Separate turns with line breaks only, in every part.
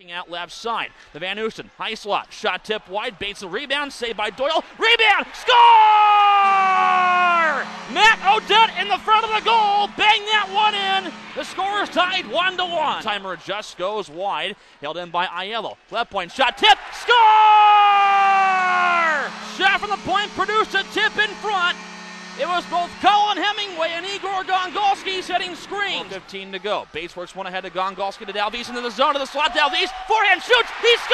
Out left side. The Van Oosten, high slot, shot tip wide, Bates the rebound, saved by Doyle, rebound, score! Matt Odette in the front of the goal, bang that one in. The score is tied 1-1. Timer adjusts, goes wide, held in by Aiello. Left point, shot tip, score! Shot from the point, produced a tip in front. It was both Colin Hemingway and Igor Gongalsky setting screens. 15 to go. Bates works one ahead to Gongalsky to Dalvis into the zone of the slot. Dalvis, forehand shoots, he scores!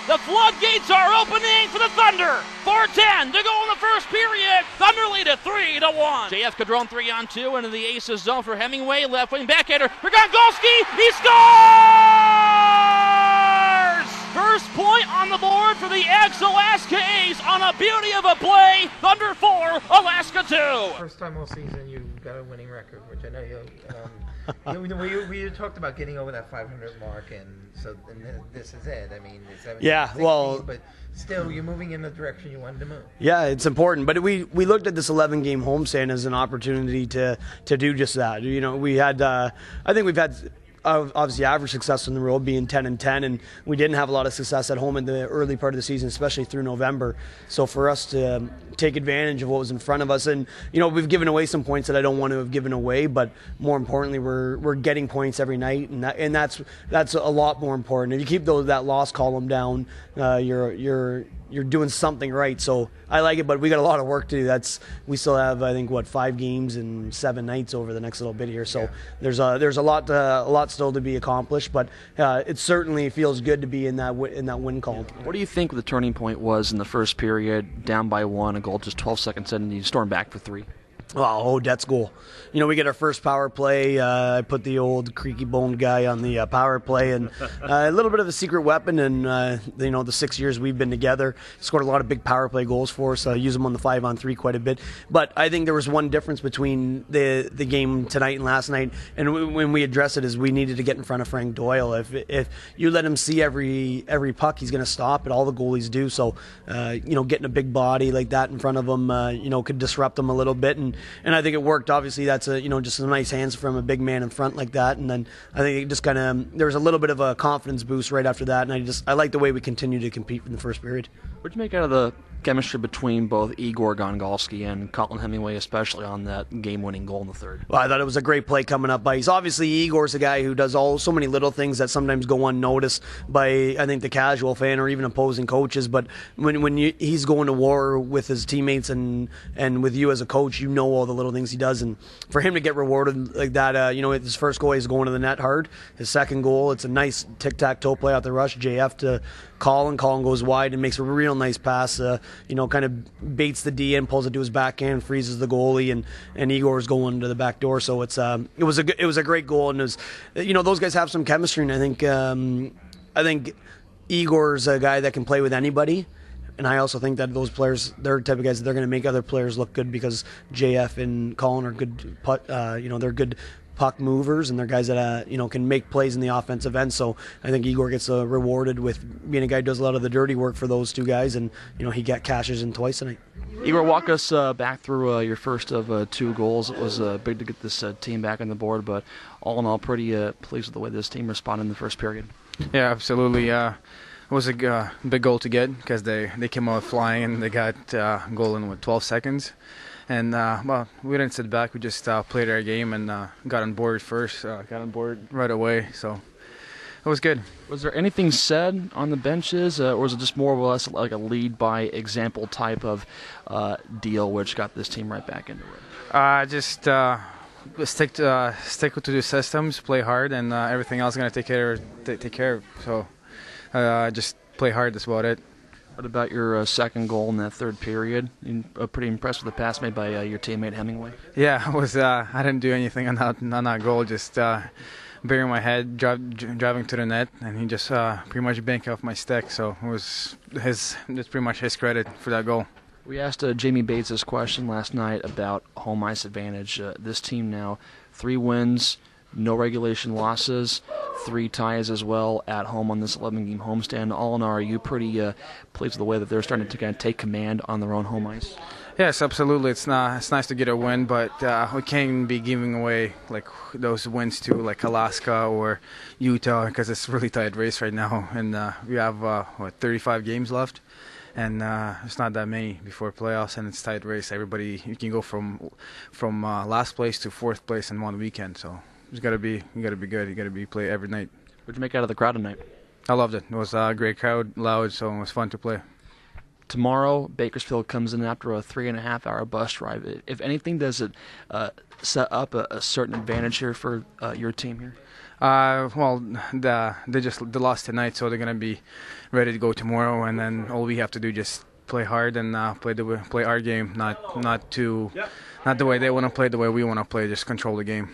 The floodgates are opening for the Thunder. 4:10 to go in the first period. Thunder lead at 3-1. JF Cadron 3-on-2 into the aces zone for Hemingway. Left wing backhander for Gongalsky. He scores! First point on the board for the ex-Alaska A's on a beauty of a play. Thunder 4, Alaska 2.
First time all season you got a winning record, which I know you. We talked about getting over that 500 mark, and this is it. I mean, it's 16, but still, you're moving in the direction you wanted to move.
Yeah, it's important. But we looked at this 11-game homestand as an opportunity to do just that. You know, we had I think we've had obviously average success on the road, being 10-10, and we didn't have a lot of success at home in the early part of the season, especially through November. So for us to take advantage of what was in front of us, and you know, we've given away some points that I don't want to have given away, but more importantly, we're getting points every night, and that's a lot more important. If you keep that loss column down, you're doing something right. So I like it, but we got a lot of work to do. We still have, I think, 5 games and 7 nights over the next little bit here. So yeah. There's a lot still to be accomplished, but it certainly feels good to be in that win column.
What do you think the turning point was in the first period, down by 1, a goal just 12 seconds in, and you storm back for 3?
Oh, Odette's goal. You know, we get our first power play. I put the old creaky-boned guy on the power play, and a little bit of a secret weapon. And you know, the 6 years we've been together, scored a lot of big power play goals for us. Use them on the 5-on-3 quite a bit. But I think there was one difference between the game tonight and last night, and when we addressed it, is we needed to get in front of Frank Doyle. If you let him see every puck, he's going to stop it. All the goalies do. So you know, getting a big body like that in front of him, you know, could disrupt him a little bit. And I think it worked. Obviously, that's just some nice hands from a big man in front like that. And then I think it just kind of, there was a little bit of a confidence boost right after that. And I like the way we continue to compete in the first period.
What did you make out of the chemistry between both Igor Gongalsky and Colin Hemingway, especially on that game-winning goal in the third?
Well, I thought it was a great play coming up by. Obviously, Igor's a guy who does so many little things that sometimes go unnoticed by, I think, the casual fan or even opposing coaches. But when he's going to war with his teammates and with you as a coach, you know all the little things he does. And for him to get rewarded like that, his first goal, he's going to the net hard. His second goal, it's a nice tic-tac-toe play out the rush. JF to Colin goes wide and makes a real nice pass. Kind of baits the D in, pulls it to his backhand, freezes the goalie, and Igor's going to the back door. So it was a great goal, and it was, those guys have some chemistry, and I think Igor's a guy that can play with anybody. And I also think that those players, they're the type of guys that they're going to make other players look good, because JF and Colin are good they're good puck movers, and they're guys that can make plays in the offensive end. So I think Igor gets rewarded with being a guy who does a lot of the dirty work for those two guys, and he cashes in twice tonight.
Igor, walk us back through your first of 2 goals. It was big to get this team back on the board, but all in all, pretty pleased with the way this team responded in the first period.
Yeah, absolutely. It was a big goal to get, because they came out flying and they got a goal in 12 seconds. And, we didn't sit back. We just played our game and got on board first, got on board right away. So it was good.
Was there anything said on the benches, or was it just more or less like a lead-by-example type of deal which got this team right back into it?
Just stick to the systems, play hard, and everything else is going to take care of. So just play hard, that's about it.
What about your second goal in that third period? You're pretty impressed with the pass made by your teammate Hemingway.
Yeah, I didn't do anything on that goal. Just burying my head, driving to the net, and he just pretty much banked off my stick. So it's pretty much his credit for that goal.
We asked Jamie Bates this question last night about home ice advantage. This team now 3 wins, no regulation losses, 3 ties as well at home on this 11-game homestand. All in all, are you pretty pleased with the way that they're starting to kind of take command on their own home ice?
Yes, absolutely. It's nice to get a win, but we can't be giving away like those wins to like Alaska or Utah because it's a really tight race right now, and we have 35 games left, and it's not that many before playoffs, and it's a tight race. You can go from last place to fourth place in one weekend, so you gotta be good. You gotta play every night.
What'd you make out of the crowd tonight?
I loved it. It was a great crowd, loud, so it was fun to play.
Tomorrow, Bakersfield comes in after a 3.5-hour bus ride. If anything, does it set up a certain advantage here for your team here?
Well, they lost tonight, so they're gonna be ready to go tomorrow, and then all we have to do is just play hard and play our game, not the way they want to play, the way we want to play. Just control the game.